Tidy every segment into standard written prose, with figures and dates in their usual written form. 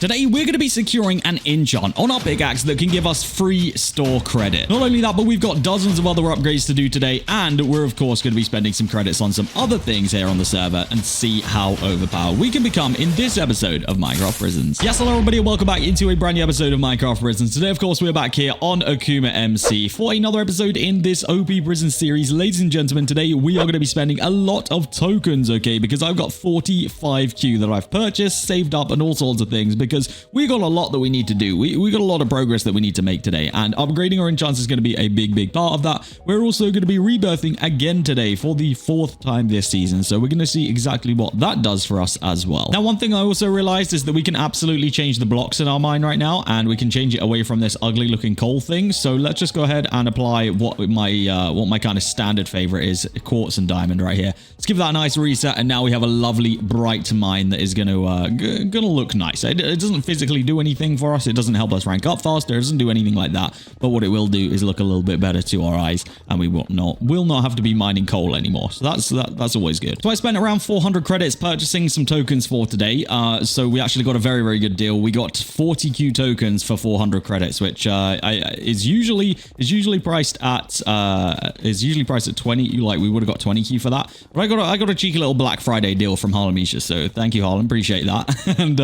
Today, we're going to be securing an enchant on our pickaxe that can give us free store credit. Not only that, but we've got dozens of other upgrades to do today, and we're of course going to be spending some credits on some other things here on the server and see how overpowered we can become in this episode of Minecraft Prisons. Yes, hello everybody, and welcome back into a brand new episode of Minecraft Prisons. Today, of course, we're back here on AkumaMC for another episode in this OP Prison series. Ladies and gentlemen, today we are going to be spending a lot of tokens, okay, because I've got 45Q that I've purchased, saved up, and all sorts of things, because we got a lot that we need to do. We got a lot of progress that we need to make today, and upgrading our enchants is going to be a big part of that. We're also going to be rebirthing again today for the 4th time this season, so we're going to see exactly what that does for us as well. Now, one thing I also realized is that we can absolutely change the blocks in our mine right now, and we can change it away from this ugly looking coal thing. So let's just go ahead and apply what my kind of standard favorite is, quartz and diamond right here. Let's give that a nice reset, and now we have a lovely bright mine that is going to look nice. It doesn't physically do anything for us. It doesn't help us rank up faster. It doesn't do anything like that. But what it will do is look a little bit better to our eyes, and we will not have to be mining coal anymore. So that's always good. So I spent around 400 credits purchasing some tokens for today. So we actually got a very good deal. We got 40Q tokens for 400 credits, which is usually priced at 20. Like, we would have got 20Q for that. But I got a cheeky little Black Friday deal from Harlem-isha. So thank you, Harlem. Appreciate that. And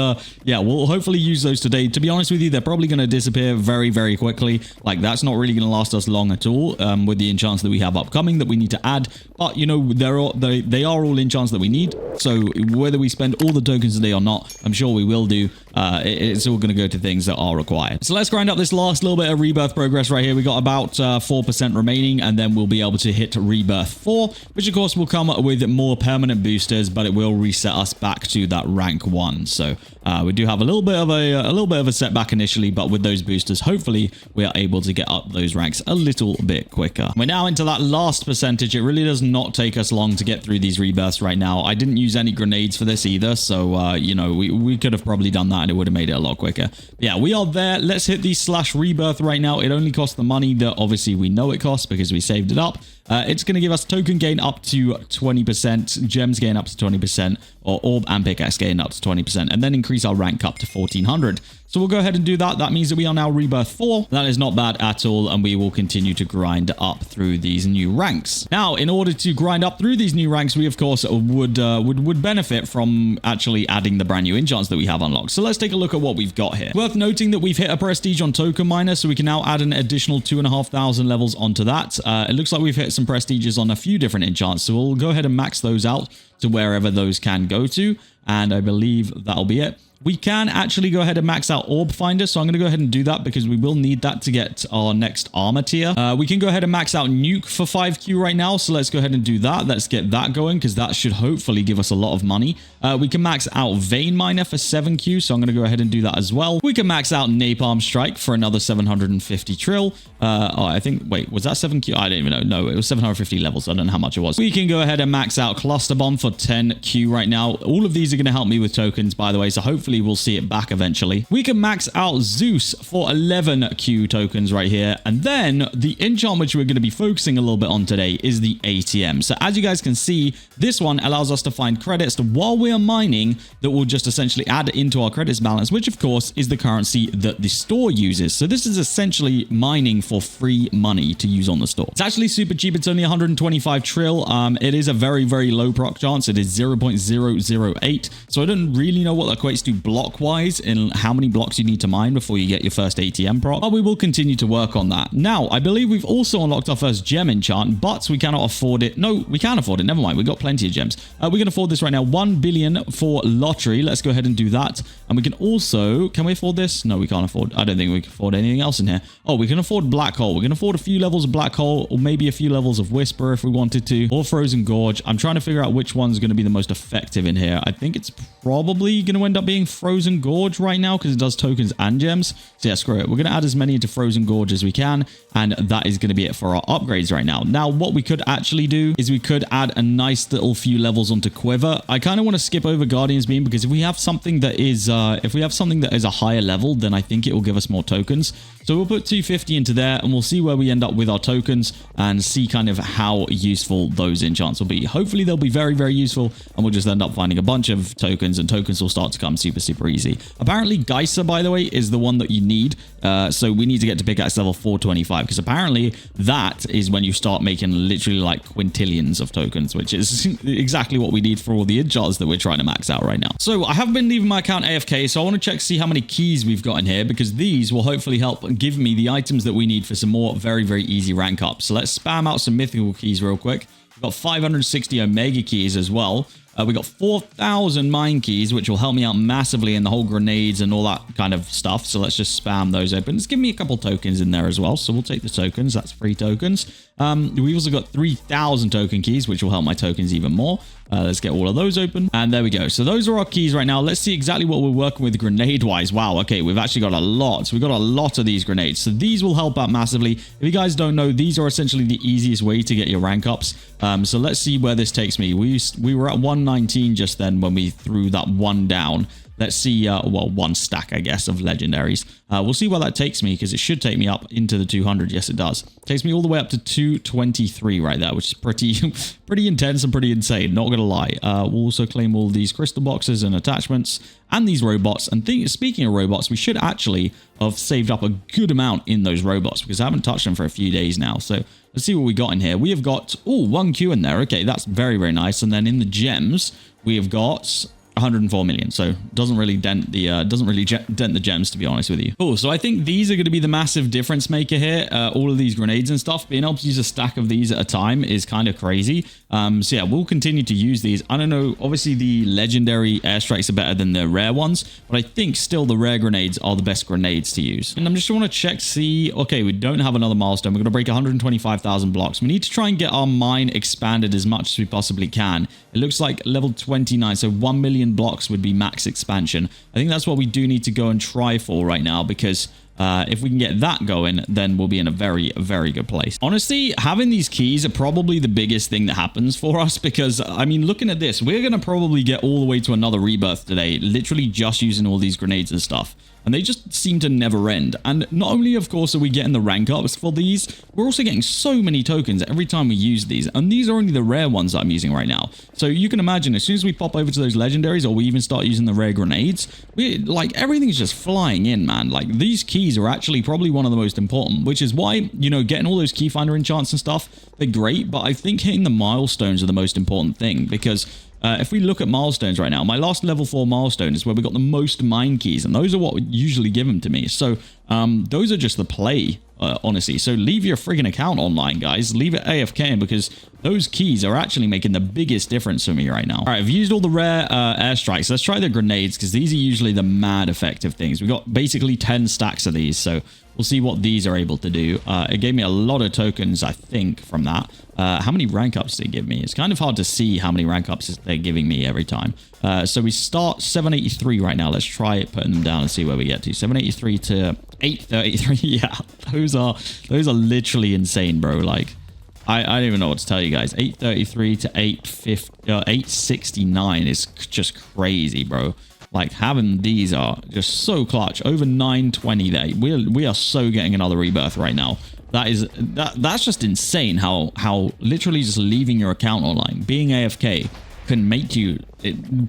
yeah, we'll hopefully use those today. To be honest with you, they're probably going to disappear very quickly. Like, that's not really going to last us long at all with the enchants that we have upcoming that we need to add. But, you know, they are all enchants that we need. So whether we spend all the tokens today or not, I'm sure we will do. It's all going to go to things that are required. So let's grind up this last little bit of rebirth progress right here. We got about 4% remaining, and then we'll be able to hit rebirth 4, which of course will come with more permanent boosters, but it will reset us back to that rank 1. So we do have a little bit of a setback initially, but with those boosters, hopefully we are able to get up those ranks a little bit quicker. We're now into that last percentage. It really does not take us long to get through these rebirths right now. I didn't use any grenades for this either, so you know, we could have probably done that and it would have made it a lot quicker. But yeah, we are there. Let's hit the /rebirth right now. It only costs the money that obviously we know it costs because we saved it up. It's going to give us token gain up to 20%, gems gain up to 20%, or orb and pickaxe gain up to 20%, and then increase our rank up to 1400. So we'll go ahead and do that. That means that we are now rebirth 4. That is not bad at all, and we will continue to grind up through these new ranks. Now, in order to grind up through these new ranks, we of course would benefit from actually adding the brand new enchants that we have unlocked. So let's take a look at what we've got here. Worth noting that we've hit a prestige on token miner, so we can now add an additional 2,500 levels onto that. It looks like we've hit some prestiges on a few different enchants, so we'll go ahead and max those out to wherever those can go to, and I believe that'll be it. We can actually go ahead and max out Orb Finder, so I'm going to go ahead and do that because we will need that to get our next armor tier. We can go ahead and max out Nuke for 5Q right now, so let's go ahead and do that. Let's get that going because that should hopefully give us a lot of money. We can max out Vein Miner for 7Q, so I'm going to go ahead and do that as well. We can max out Napalm Strike for another 750 trill. I think, wait, was that 7Q? I don't even know. No, it was 750 levels. I don't know how much it was. We can go ahead and max out Cluster Bomb for 10Q right now. All of these are going to help me with tokens, by the way, so hopefully we'll see it back eventually. We can max out Zeus for 11Q tokens right here. And then the enchant which we're going to be focusing a little bit on today is the ATM. So as you guys can see, this one allows us to find credits while we are mining that will just essentially add into our credits balance, which of course is the currency that the store uses. So this is essentially mining for free money to use on the store. It's actually super cheap. It's only 125 trill. It is a very low proc chance. It is 0.008. So I don't really know what that equates to block-wise in how many blocks you need to mine before you get your first ATM proc, but we will continue to work on that. Now, I believe we've also unlocked our first gem enchant, but we cannot afford it. No, we can afford it. Never mind. We've got plenty of gems. We can afford this right now. 1 billion for lottery. Let's go ahead and do that. And we can also, can we afford this? No, we can't afford. I don't think we can afford anything else in here. Oh, we can afford Black Hole. We can afford a few levels of Black Hole, or maybe a few levels of Whisper if we wanted to, or Frozen Gorge. I'm trying to figure out which one's going to be the most effective in here. I think it's probably going to end up being Frozen Gorge right now because it does tokens and gems. So yeah, screw it. We're going to add as many into Frozen Gorge as we can, and that is going to be it for our upgrades right now. Now, what we could actually do is we could add a nice little few levels onto Quiver. I kind of want to skip over Guardian's Beam because if we have something that is a higher level, then I think it will give us more tokens. So we'll put 250 into there, and we'll see where we end up with our tokens and see kind of how useful those enchants will be. Hopefully they'll be very useful, and we'll just end up finding a bunch of tokens, and tokens will start to come super super easy. Apparently, Geyser, by the way, is the one that you need. So we need to get to pickaxe level 425 because apparently that is when you start making literally like quintillions of tokens, which is exactly what we need for all the enchants that we're trying to max out right now. So I have been leaving my account AFK, so I want to check to see how many keys we've got in here because these will hopefully help give me the items that we need for some more very, very easy rank ups. So let's spam out some mythical keys real quick. We've got 560 Omega keys as well. We got 4,000 mine keys, which will help me out massively in the whole grenades and all that kind of stuff. So let's just spam those open. Let's give me a couple tokens in there as well. So we'll take the tokens. That's free tokens. We've also got 3,000 token keys, which will help my tokens even more. Let's get all of those open. And there we go. So those are our keys right now. Let's see exactly what we're working with grenade-wise. Wow. Okay, we've actually got a lot. So we've got a lot of these grenades. So these will help out massively. If you guys don't know, these are essentially the easiest way to get your rank ups. So let's see where this takes me. We were at 119 just then when we threw that one down. Let's see, well, one stack, I guess, of legendaries. We'll see where that takes me because it should take me up into the 200. Yes, it does. Takes me all the way up to 223 right there, which is pretty intense and pretty insane. Not going to lie. We'll also claim all these crystal boxes and attachments and these robots. And speaking of robots, we should actually have saved up a good amount in those robots because I haven't touched them for a few days now. So let's see what we got in here. We have got, oh, 1 Q in there. Okay, that's very, very nice. And then in the gems, we have got 104 million, so doesn't really dent the gems, to be honest with you. Cool. So I think these are going to be the massive difference maker here. All of these grenades and stuff, being able to use a stack of these at a time is kind of crazy. So yeah, we'll continue to use these. I don't know, obviously the legendary airstrikes are better than the rare ones, but I think still the rare grenades are the best grenades to use. And I'm just want to check, see, okay, we don't have another milestone. We're going to break 125,000 blocks. We need to try and get our mine expanded as much as we possibly can. It looks like level 29, so 1 million blocks would be max expansion. I think that's what we do need to go and try for right now because if we can get that going, then we'll be in a very, very good place. Honestly, having these keys are probably the biggest thing that happens for us because, I mean, looking at this, we're going to probably get all the way to another rebirth today, literally just using all these grenades and stuff. And they just seem to never end. And not only, of course, are we getting the rank ups for these, we're also getting so many tokens every time we use these. And these are only the rare ones that I'm using right now. So you can imagine, as soon as we pop over to those legendaries or we even start using the rare grenades, everything's just flying in, man. Like, these keys are actually probably one of the most important, which is why, you know, getting all those key finder enchants and stuff, they're great. But I think hitting the milestones are the most important thing because if we look at milestones right now, my last level 4 milestone is where we got the most mine keys, and those are what would usually give them to me. So those are just the play, honestly. So leave your friggin' account online, guys. Leave it AFK because those keys are actually making the biggest difference for me right now. All right, I've used all the rare airstrikes. Let's try the grenades because these are usually the mad effective things. We got basically 10 stacks of these, so we'll see what these are able to do. It gave me a lot of tokens, I think, from that. How many rank ups did it give me? It's kind of hard to see how many rank ups they're giving me every time. So we start 783 right now. Let's try putting them down and see where we get to. 783 to 833. Yeah, those are literally insane, bro. Like, I don't even know what to tell you guys. 833 to 869 is just crazy, bro. Like, having these are just so clutch. Over 920 there. We are so getting another rebirth right now. That's just insane how literally just leaving your account online, being AFK, can make you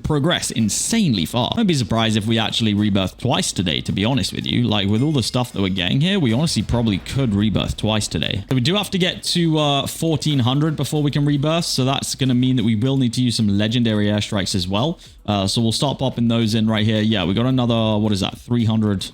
progress insanely far. I'd be surprised if we actually rebirth twice today, to be honest with you. Like, with all the stuff that we're getting here, we honestly probably could rebirth twice today. So we do have to get to 1400 before we can rebirth, so that's going to mean that we will need to use some legendary airstrikes as well. So we'll start popping those in right here. Yeah, we got another, what is that, 300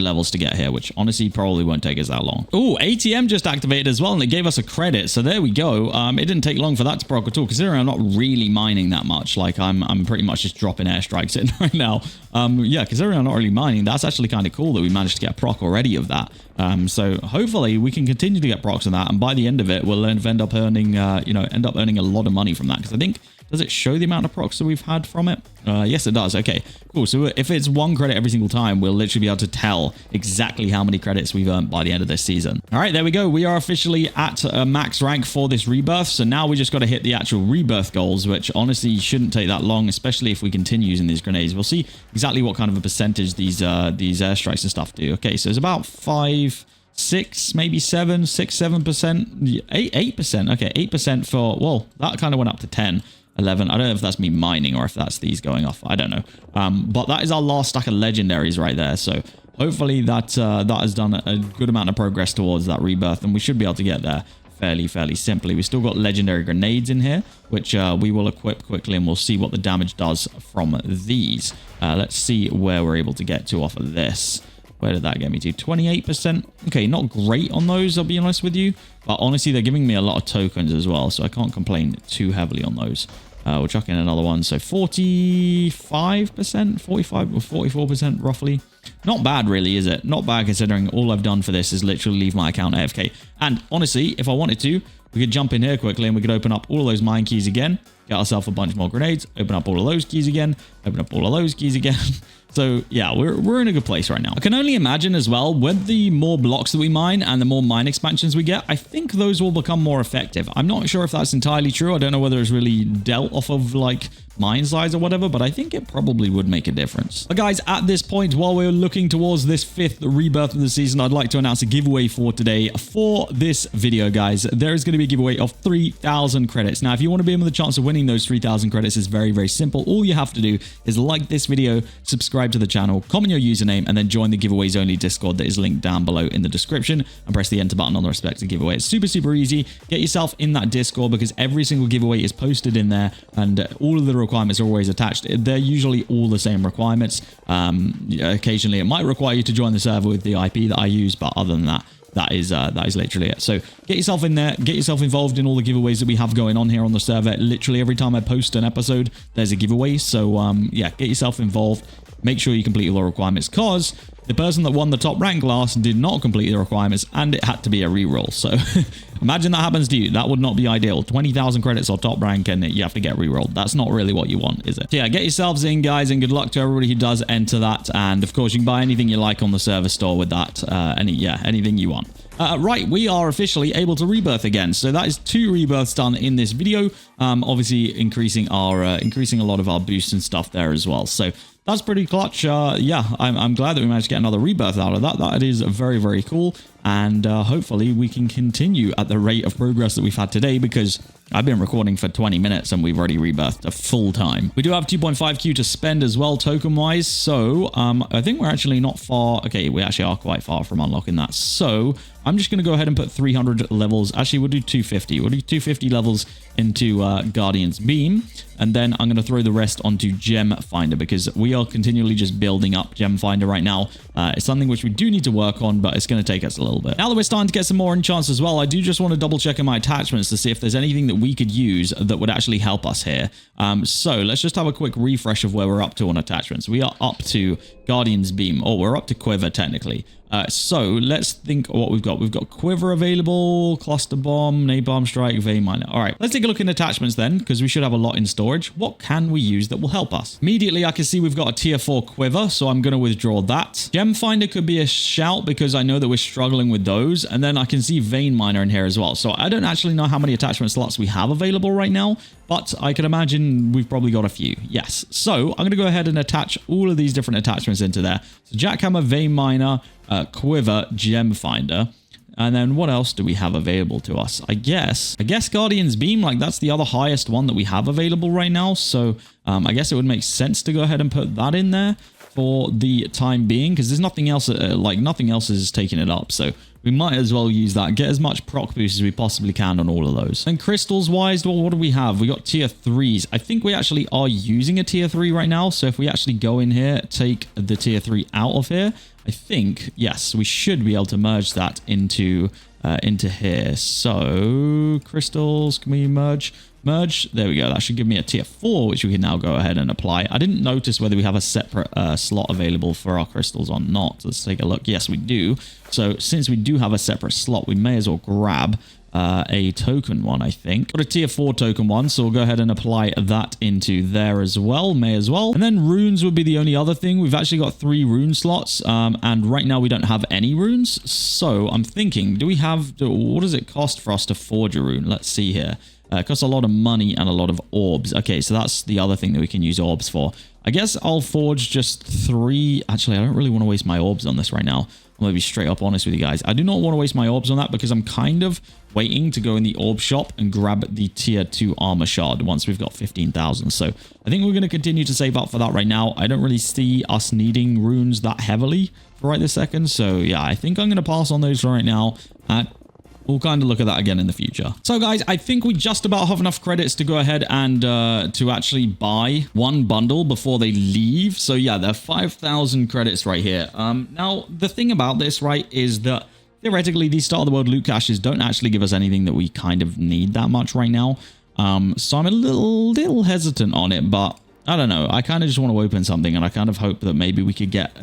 levels to get here, which honestly probably won't take us that long. Oh, ATM just activated as well, and it gave us a credit. So there we go. It didn't take long for that to proc at all, considering I'm not really mining that much. Like, I'm pretty much just dropping airstrikes in right now. Yeah, considering I'm not really mining, that's actually kind of cool that we managed to get a proc already of that. So hopefully we can continue to get procs on that, and by the end of it, we'll end up earning, end up earning a lot of money from that. Because I think, does it show the amount of procs that we've had from it? Yes, it does. Okay, cool. So if it's 1 credit every single time, we'll literally be able to tell exactly how many credits we've earned by the end of this season. All right, there we go. We are officially at max rank for this rebirth. So now we just got to hit the actual rebirth goals, which honestly shouldn't take that long, especially if we continue using these grenades. We'll see exactly what kind of a percentage these airstrikes and stuff do. Okay, so it's about 5, 6, maybe 7%, 6, 7%, 8%. Okay, 8% for, well, that kind of went up to 10. 11. I don't know if that's me mining or if that's these going off. I don't know. But that is our last stack of legendaries right there. So hopefully that has done a good amount of progress towards that rebirth, and we should be able to get there fairly simply. We still got legendary grenades in here, which we will equip quickly, and we'll see what the damage does from these. Let's see where we're able to get to off of this. Where did that get me to? 28%. Okay, not great on those, I'll be honest with you. But honestly, they're giving me a lot of tokens as well, so I can't complain too heavily on those. We'll chuck in another one. So 45%, 45 or 44% roughly. Not bad, really, is it? Not bad considering all I've done for this is literally leave my account AFK. And honestly, if I wanted to, we could jump in here quickly and we could open up all of those mine keys again, get ourselves a bunch more grenades, open up all of those keys again, open up all of those keys again. So yeah, we're in a good place right now. I can only imagine as well, with the more blocks that we mine and the more mine expansions we get, I think those will become more effective. I'm not sure if that's entirely true. I don't know whether it's really dealt off of like mine size or whatever, but I think it probably would make a difference. But guys, at this point, while we're looking towards this 5th rebirth of the season, I'd like to announce a giveaway for today. For this video, guys, there is going to be a giveaway of 3,000 credits. Now, if you want to be in with a chance of winning those 3,000 credits, it's very simple. All you have to do is like this video, subscribe to the channel, comment your username, and then join the giveaways only Discord that is linked down below in the description, and press the enter button on the respective giveaway. It's super easy. Get yourself in that Discord because every single giveaway is posted in there, and all of the requirements are always attached. They're usually all the same requirements. Occasionally, it might require you to join the server with the IP that I use, but other than that, that is literally it. So get yourself in there, get yourself involved in all the giveaways that we have going on here on the server. Literally every time I post an episode, there's a giveaway. So yeah, get yourself involved. Make sure you complete all the requirements, because the person that won the top rank last did not complete the requirements, and it had to be a reroll. So imagine that happens to you. That would not be ideal. 20,000 credits or top rank, and you have to get rerolled. That's not really what you want, is it? So yeah, get yourselves in, guys, and good luck to everybody who does enter that. And of course, you can buy anything you like on the server store with that. Anything you want. Right, we are officially able to rebirth again. So that is 2 rebirths done in this video. Obviously increasing a lot of our boosts and stuff there as well. So that's pretty clutch. Yeah, I'm glad that we managed to get another rebirth out of that. That is very cool. And hopefully we can continue at the rate of progress that we've had today, because I've been recording for 20 minutes and we've already rebirthed a full time. We do have 2.5Q to spend as well, token-wise. So I think we're actually not far. Okay, we actually are quite far from unlocking that. So I'm just going to go ahead and put 300 levels. Actually, we'll do 250. We'll do 250 levels into Guardian's Beam. And then I'm going to throw the rest onto Gem Finder, because we are continually just building up Gem Finder right now. It's something which we do need to work on, but it's going to take us a little bit. Now that we're starting to get some more enchants as well, I do just want to double check in my attachments to see if there's anything that we could use that would actually help us here. So let's just have a quick refresh of where we're up to on attachments. We are up to Guardian's Beam. Oh, we're up to Quiver technically. So let's think what we've got. We've got Quiver available, Cluster Bomb, Napalm Strike, Vein Miner. All right, let's take a look in attachments then, because we should have a lot in storage. What can we use that will help us? Immediately, I can see we've got a tier 4 Quiver, so I'm going to withdraw that. Gem Finder could be a shout, because I know that we're struggling with those. And then I can see Vein Miner in here as well. So I don't actually know how many attachment slots we have available right now, but I can imagine we've probably got a few. Yes. So I'm going to go ahead and attach all of these different attachments into there. So Jackhammer, Vein Miner, Quiver, Gem Finder. And then what else do we have available to us? I guess Guardian's Beam, like that's the other highest one that we have available right now. So I guess it would make sense to go ahead and put that in there for the time being, because there's nothing else, nothing else is taking it up. So we might as well use that. Get as much proc boost as we possibly can on all of those. And crystals wise, well, what do we have? We got tier 3s. I think we actually are using a tier 3 right now. So if we actually go in here, take the tier 3 out of here, I think, yes, we should be able to merge that into here. So crystals, can we merge? There we go. That should give me a tier 4, which we can now go ahead and apply. I didn't notice whether we have a separate slot available for our crystals or not. Let's take a look. Yes, we do. So since we do have a separate slot, we may as well grab a token one, I think. Got a tier 4 token one, so we'll go ahead and apply that into there as well. May as well. And then runes would be the only other thing. We've actually got 3 rune slots, and right now we don't have any runes. So I'm thinking, do we have, what does it cost for us to forge a rune? Let's see here. It costs a lot of money and a lot of orbs. Okay, so that's the other thing that we can use orbs for. I guess I'll forge just 3. Actually, I don't really want to waste my orbs on this right now. I'm going to be straight up honest with you guys. I do not want to waste my orbs on that because I'm kind of waiting to go in the orb shop and grab the tier 2 armor shard once we've got 15,000. So I think we're going to continue to save up for that right now. I don't really see us needing runes that heavily for right this second. So yeah, I think I'm going to pass on those right now. We'll kind of look at that again in the future. So guys, I think we just about have enough credits to go ahead and to actually buy 1 bundle before they leave. So yeah, there are 5,000 credits right here. Now, the thing about this, right, is that theoretically, these Start of the World loot caches don't actually give us anything that we kind of need that much right now. So I'm a little hesitant on it, but I don't know. I kind of just want to open something, and I kind of hope that maybe we could get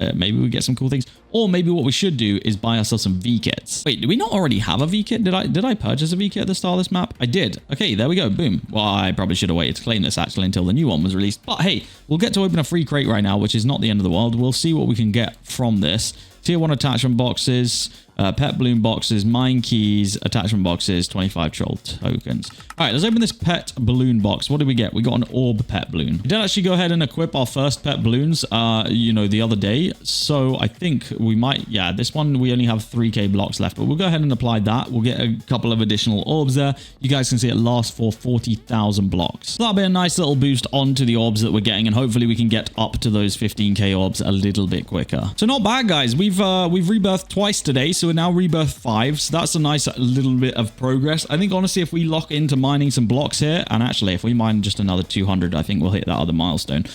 some cool things, or maybe what we should do is buy ourselves some V kits. Wait, do we not already have a V kit? Did I purchase a V kit at the start of this map? I did. Okay, there we go. Boom. Well, I probably should have waited to claim this actually until the new one was released. But hey, we'll get to open a free crate right now, which is not the end of the world. We'll see what we can get from this. Tier 1 attachment boxes, pet balloon boxes, mine keys, attachment boxes, 25 troll tokens. All right, let's open this pet balloon box. What did we get? We got an orb pet balloon. We did actually go ahead and equip our first pet balloons, you know, the other day. So I think we might, yeah, this one, we only have 3k blocks left, but we'll go ahead and apply that. We'll get a couple of additional orbs there. You guys can see it lasts for 40,000 blocks. So that'll be a nice little boost onto the orbs that we're getting, and hopefully we can get up to those 15k orbs a little bit quicker. So not bad, guys. We've rebirthed twice today, so we're now rebirth 5. So that's a nice little bit of progress. I think honestly, if we lock into mining some blocks here, and actually if we mine just another 200, I think we'll hit that other milestone.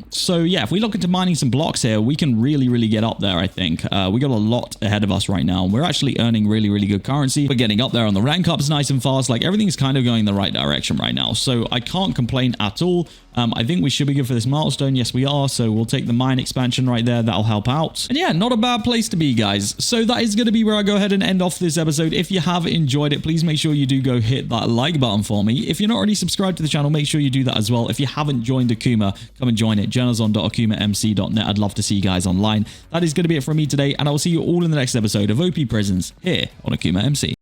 So yeah, if we look into mining some blocks here, we can really get up there. I think we got a lot ahead of us right now. We're actually earning really good currency. We're getting up there on the rank ups nice and fast. Like everything's kind of going the right direction right now, so I can't complain at all. I think we should be good for this milestone. Yes, we are. So we'll take the mine expansion right there. That'll help out. And yeah, not a bad place to be, guys. So that is going to be where I go ahead and end off this episode. If you have enjoyed it, please make sure you do go hit that like button for me. If you're not already subscribed to the channel, make sure you do that as well. If you haven't joined Akuma, come and join it. Generzon.AkumaMC.net. I'd love to see you guys online. That is going to be it from me today, and I will see you all in the next episode of OP Prisons here on AkumaMC.